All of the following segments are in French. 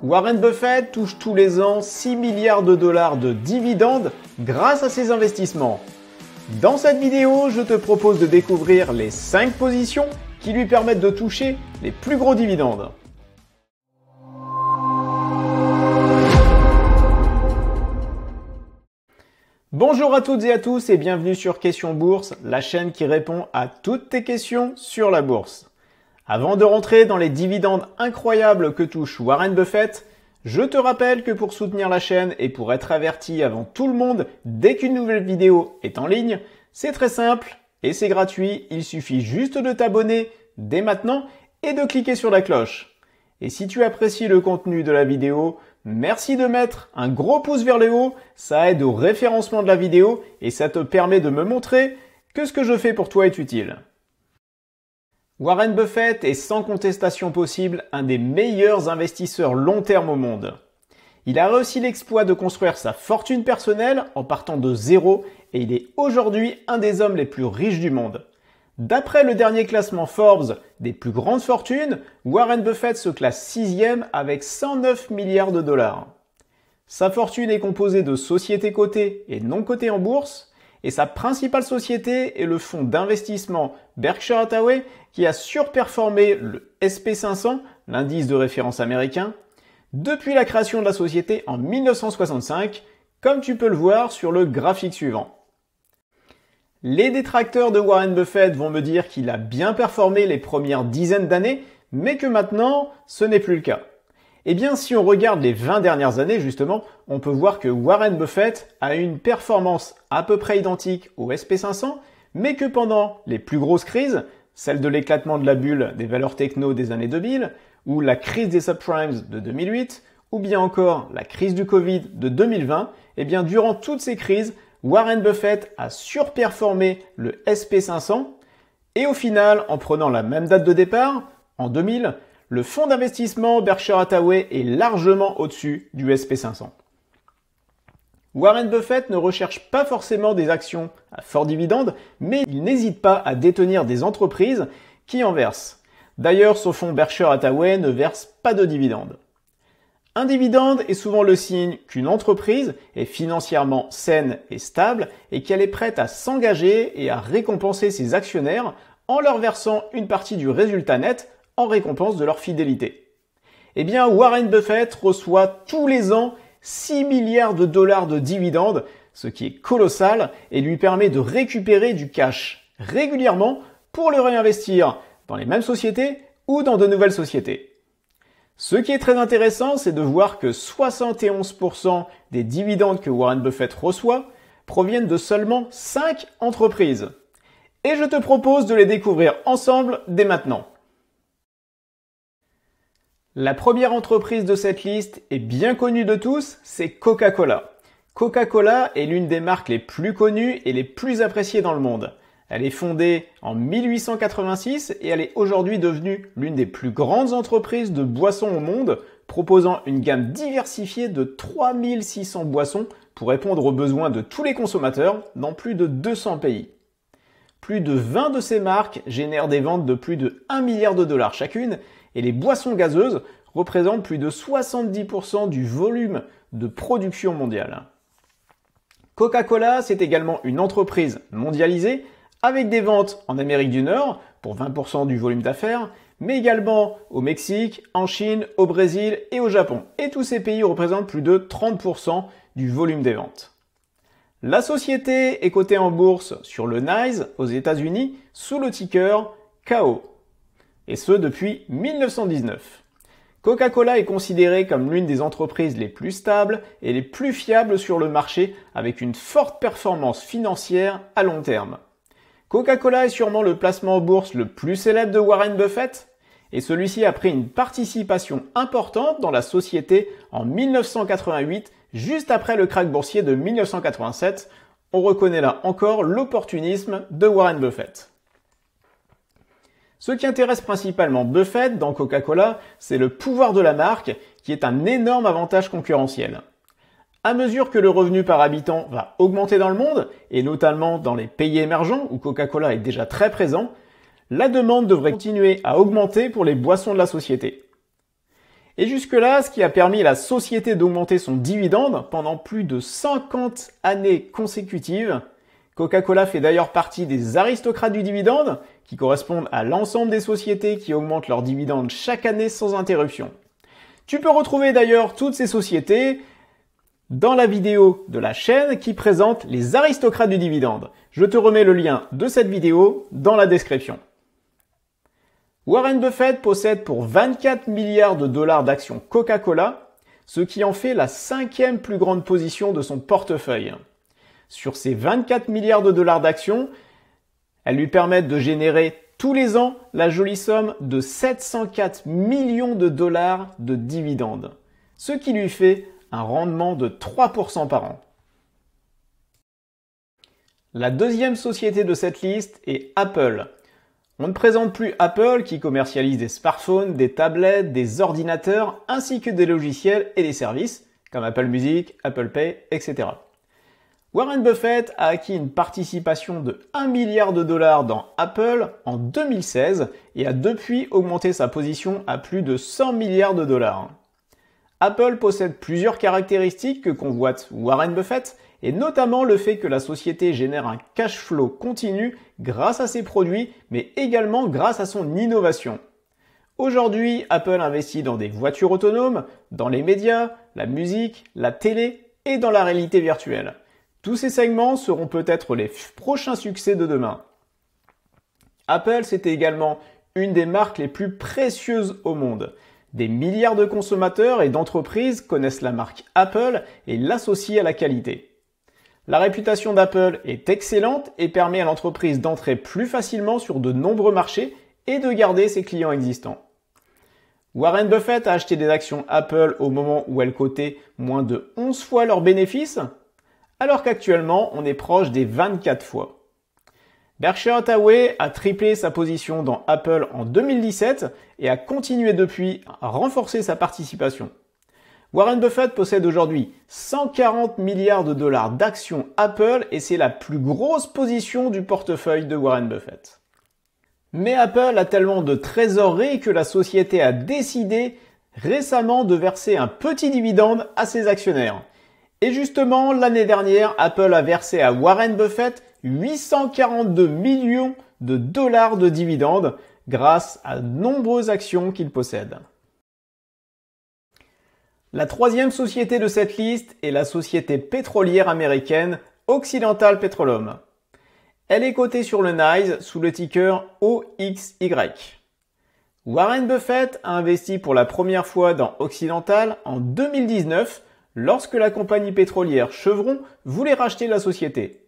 Warren Buffett touche tous les ans 6 milliards de dollars de dividendes grâce à ses investissements. Dans cette vidéo, je te propose de découvrir les 5 positions qui lui permettent de toucher les plus gros dividendes. Bonjour à toutes et à tous et bienvenue sur Question Bourse, la chaîne qui répond à toutes tes questions sur la bourse. Avant de rentrer dans les dividendes incroyables que touche Warren Buffett, je te rappelle que pour soutenir la chaîne et pour être averti avant tout le monde dès qu'une nouvelle vidéo est en ligne, c'est très simple et c'est gratuit, il suffit juste de t'abonner dès maintenant et de cliquer sur la cloche. Et si tu apprécies le contenu de la vidéo, merci de mettre un gros pouce vers le haut, ça aide au référencement de la vidéo et ça te permet de me montrer que ce que je fais pour toi est utile. Warren Buffett est sans contestation possible un des meilleurs investisseurs long terme au monde. Il a réussi l'exploit de construire sa fortune personnelle en partant de zéro et il est aujourd'hui un des hommes les plus riches du monde. D'après le dernier classement Forbes des plus grandes fortunes, Warren Buffett se classe 6e avec 109 milliards de dollars. Sa fortune est composée de sociétés cotées et non cotées en bourse, et sa principale société est le fonds d'investissement Berkshire Hathaway qui a surperformé le SP500, l'indice de référence américain, depuis la création de la société en 1965, comme tu peux le voir sur le graphique suivant. Les détracteurs de Warren Buffett vont me dire qu'il a bien performé les premières dizaines d'années, mais que maintenant, ce n'est plus le cas. Eh bien, si on regarde les 20 dernières années, justement, on peut voir que Warren Buffett a une performance à peu près identique au SP500, mais que pendant les plus grosses crises, celle de l'éclatement de la bulle des valeurs techno des années 2000, ou la crise des subprimes de 2008, ou bien encore la crise du Covid de 2020, eh bien, durant toutes ces crises, Warren Buffett a surperformé le SP500, et au final, en prenant la même date de départ, en 2000, le fonds d'investissement Berkshire Hathaway est largement au-dessus du SP500. Warren Buffett ne recherche pas forcément des actions à fort dividende, mais il n'hésite pas à détenir des entreprises qui en versent. D'ailleurs, son fonds Berkshire Hathaway ne verse pas de dividendes. Un dividende est souvent le signe qu'une entreprise est financièrement saine et stable et qu'elle est prête à s'engager et à récompenser ses actionnaires en leur versant une partie du résultat net en récompense de leur fidélité. Eh bien, Warren Buffett reçoit tous les ans 6 milliards de dollars de dividendes, ce qui est colossal et lui permet de récupérer du cash régulièrement pour le réinvestir dans les mêmes sociétés ou dans de nouvelles sociétés. Ce qui est très intéressant, c'est de voir que 71% des dividendes que Warren Buffett reçoit proviennent de seulement 5 entreprises. Et je te propose de les découvrir ensemble dès maintenant. La première entreprise de cette liste est bien connue de tous, c'est Coca-Cola. Coca-Cola est l'une des marques les plus connues et les plus appréciées dans le monde. Elle est fondée en 1886 et elle est aujourd'hui devenue l'une des plus grandes entreprises de boissons au monde, proposant une gamme diversifiée de 3600 boissons pour répondre aux besoins de tous les consommateurs dans plus de 200 pays. Plus de 20 de ces marques génèrent des ventes de plus de 1 milliard de dollars chacune et les boissons gazeuses représentent plus de 70% du volume de production mondiale. Coca-Cola, c'est également une entreprise mondialisée avec des ventes en Amérique du Nord pour 20% du volume d'affaires, mais également au Mexique, en Chine, au Brésil et au Japon. Et tous ces pays représentent plus de 30% du volume des ventes. La société est cotée en bourse sur le NYSE aux États-Unis sous le ticker KO. Et ce depuis 1919. Coca-Cola est considérée comme l'une des entreprises les plus stables et les plus fiables sur le marché avec une forte performance financière à long terme. Coca-Cola est sûrement le placement en bourse le plus célèbre de Warren Buffett et celui-ci a pris une participation importante dans la société en 1988, juste après le krach boursier de 1987. On reconnaît là encore l'opportunisme de Warren Buffett. Ce qui intéresse principalement Buffett dans Coca-Cola, c'est le pouvoir de la marque qui est un énorme avantage concurrentiel. À mesure que le revenu par habitant va augmenter dans le monde, et notamment dans les pays émergents où Coca-Cola est déjà très présent, la demande devrait continuer à augmenter pour les boissons de la société. Et jusque-là, ce qui a permis à la société d'augmenter son dividende pendant plus de 50 années consécutives. Coca-Cola fait d'ailleurs partie des aristocrates du dividende, qui correspondent à l'ensemble des sociétés qui augmentent leurs dividendes chaque année sans interruption. Tu peux retrouver d'ailleurs toutes ces sociétés dans la vidéo de la chaîne qui présente les aristocrates du dividende. Je te remets le lien de cette vidéo dans la description. Warren Buffett possède pour 24 milliards de dollars d'actions Coca-Cola, ce qui en fait la 5e plus grande position de son portefeuille. Sur ces 24 milliards de dollars d'actions, elles lui permettent de générer tous les ans la jolie somme de 704 millions de dollars de dividendes, ce qui lui fait un rendement de 3% par an. La deuxième société de cette liste est Apple. On ne présente plus Apple qui commercialise des smartphones, des tablettes, des ordinateurs ainsi que des logiciels et des services comme Apple Music, Apple Pay, etc. Warren Buffett a acquis une participation de 1 milliard de dollars dans Apple en 2016 et a depuis augmenté sa position à plus de 100 milliards de dollars. Apple possède plusieurs caractéristiques que convoite Warren Buffett et notamment le fait que la société génère un cash flow continu grâce à ses produits mais également grâce à son innovation. Aujourd'hui, Apple investit dans des voitures autonomes, dans les médias, la musique, la télé et dans la réalité virtuelle. Tous ces segments seront peut-être les prochains succès de demain. Apple, c'est également une des marques les plus précieuses au monde. Des milliards de consommateurs et d'entreprises connaissent la marque Apple et l'associent à la qualité. La réputation d'Apple est excellente et permet à l'entreprise d'entrer plus facilement sur de nombreux marchés et de garder ses clients existants. Warren Buffett a acheté des actions Apple au moment où elles cotaient moins de 11 fois leurs bénéfices, alors qu'actuellement on est proche des 24 fois. Berkshire Hathaway a triplé sa position dans Apple en 2017 et a continué depuis à renforcer sa participation. Warren Buffett possède aujourd'hui 140 milliards de dollars d'actions Apple et c'est la plus grosse position du portefeuille de Warren Buffett. Mais Apple a tellement de trésorerie que la société a décidé récemment de verser un petit dividende à ses actionnaires. Et justement, l'année dernière, Apple a versé à Warren Buffett 842 millions de dollars de dividendes grâce à de nombreuses actions qu'il possède. La troisième société de cette liste est la société pétrolière américaine Occidental Petroleum. Elle est cotée sur le NYSE sous le ticker OXY. Warren Buffett a investi pour la première fois dans Occidental en 2019 lorsque la compagnie pétrolière Chevron voulait racheter la société.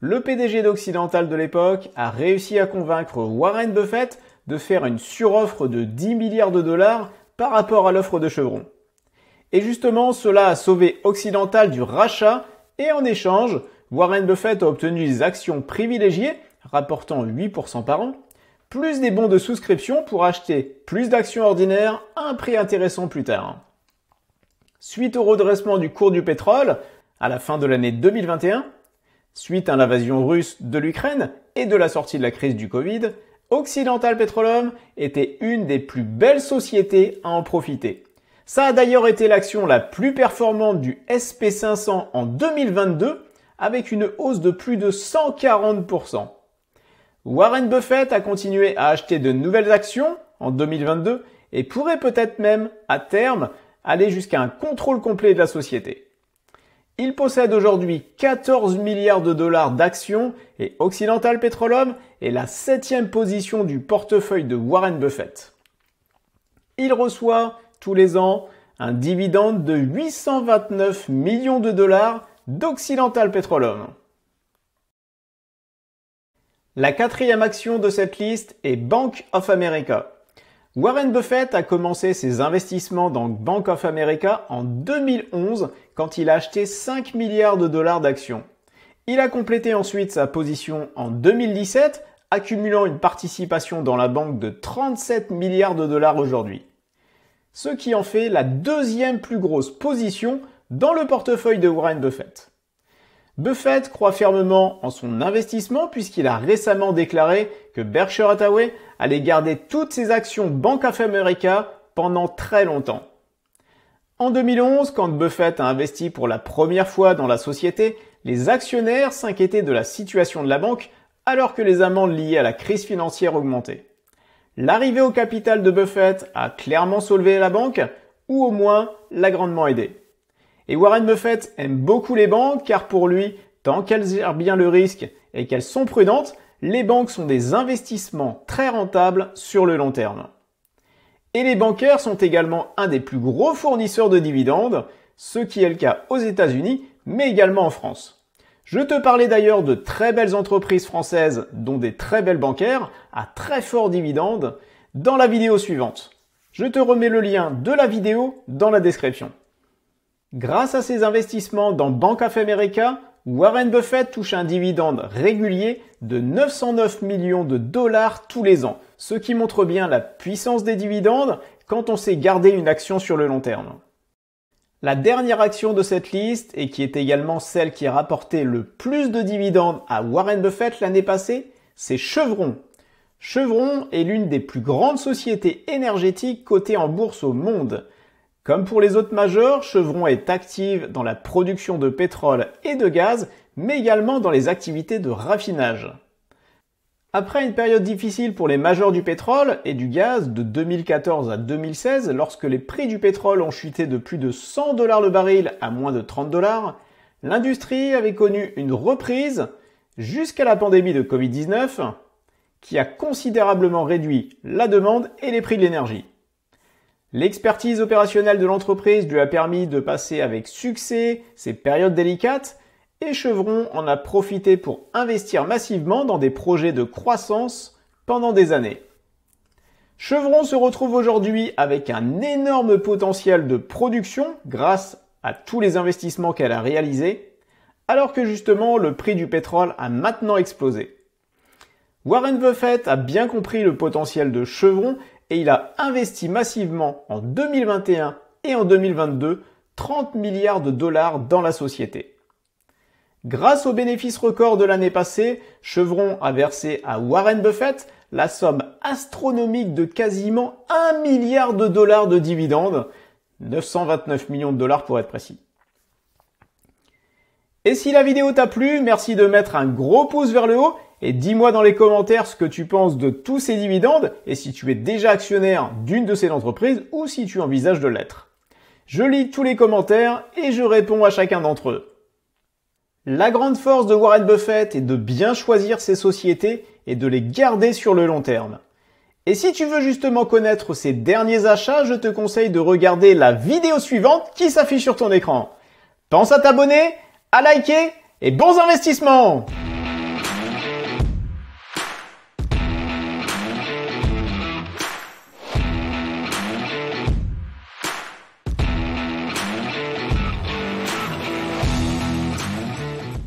Le PDG d'Occidental de l'époque a réussi à convaincre Warren Buffett de faire une suroffre de 10 milliards de dollars par rapport à l'offre de Chevron. Et justement, cela a sauvé Occidental du rachat et en échange, Warren Buffett a obtenu des actions privilégiées rapportant 8% par an, plus des bons de souscription pour acheter plus d'actions ordinaires à un prix intéressant plus tard. Suite au redressement du cours du pétrole à la fin de l'année 2021, suite à l'invasion russe de l'Ukraine et de la sortie de la crise du Covid, Occidental Petroleum était une des plus belles sociétés à en profiter. Ça a d'ailleurs été l'action la plus performante du SP500 en 2022 avec une hausse de plus de 140%. Warren Buffett a continué à acheter de nouvelles actions en 2022 et pourrait peut-être même, à terme, aller jusqu'à un contrôle complet de la société. Il possède aujourd'hui 14 milliards de dollars d'actions et Occidental Petroleum est la 7e position du portefeuille de Warren Buffett. Il reçoit tous les ans un dividende de 829 millions de dollars d'Occidental Petroleum. La quatrième action de cette liste est Bank of America. Warren Buffett a commencé ses investissements dans Bank of America en 2011 quand il a acheté 5 milliards de dollars d'actions. Il a complété ensuite sa position en 2017, accumulant une participation dans la banque de 37 milliards de dollars aujourd'hui. Ce qui en fait la deuxième plus grosse position dans le portefeuille de Warren Buffett. Buffett croit fermement en son investissement puisqu'il a récemment déclaré que Berkshire Hathaway allait garder toutes ses actions Bank of America pendant très longtemps. En 2011, quand Buffett a investi pour la première fois dans la société, les actionnaires s'inquiétaient de la situation de la banque alors que les amendes liées à la crise financière augmentaient. L'arrivée au capital de Buffett a clairement sauvé la banque, ou au moins l'a grandement aidé. Et Warren Buffett aime beaucoup les banques car pour lui, tant qu'elles gèrent bien le risque et qu'elles sont prudentes, les banques sont des investissements très rentables sur le long terme. Et les bancaires sont également un des plus gros fournisseurs de dividendes, ce qui est le cas aux États-Unis, mais également en France. Je te parlais d'ailleurs de très belles entreprises françaises, dont des très belles bancaires, à très forts dividendes, dans la vidéo suivante. Je te remets le lien de la vidéo dans la description. Grâce à ses investissements dans Bank of America, Warren Buffett touche un dividende régulier de 909 millions de dollars tous les ans, ce qui montre bien la puissance des dividendes quand on sait garder une action sur le long terme. La dernière action de cette liste, et qui est également celle qui a rapporté le plus de dividendes à Warren Buffett l'année passée, c'est Chevron. Chevron est l'une des plus grandes sociétés énergétiques cotées en bourse au monde. Comme pour les autres majors, Chevron est active dans la production de pétrole et de gaz, mais également dans les activités de raffinage. Après une période difficile pour les majors du pétrole et du gaz de 2014 à 2016, lorsque les prix du pétrole ont chuté de plus de 100 $ le baril à moins de 30 $, l'industrie avait connu une reprise jusqu'à la pandémie de Covid-19 qui a considérablement réduit la demande et les prix de l'énergie. L'expertise opérationnelle de l'entreprise lui a permis de passer avec succès ces périodes délicates et Chevron en a profité pour investir massivement dans des projets de croissance pendant des années. Chevron se retrouve aujourd'hui avec un énorme potentiel de production grâce à tous les investissements qu'elle a réalisés, alors que justement le prix du pétrole a maintenant explosé. Warren Buffett a bien compris le potentiel de Chevron et il a investi massivement en 2021 et en 2022 30 milliards de dollars dans la société. Grâce aux bénéfices records de l'année passée, Chevron a versé à Warren Buffett la somme astronomique de quasiment 1 milliard de dollars de dividendes, 929 millions de dollars pour être précis. Et si la vidéo t'a plu, merci de mettre un gros pouce vers le haut et dis-moi dans les commentaires ce que tu penses de tous ces dividendes et si tu es déjà actionnaire d'une de ces entreprises ou si tu envisages de l'être. Je lis tous les commentaires et je réponds à chacun d'entre eux. La grande force de Warren Buffett est de bien choisir ses sociétés et de les garder sur le long terme. Et si tu veux justement connaître ses derniers achats, je te conseille de regarder la vidéo suivante qui s'affiche sur ton écran. Pense à t'abonner, à liker et bons investissements!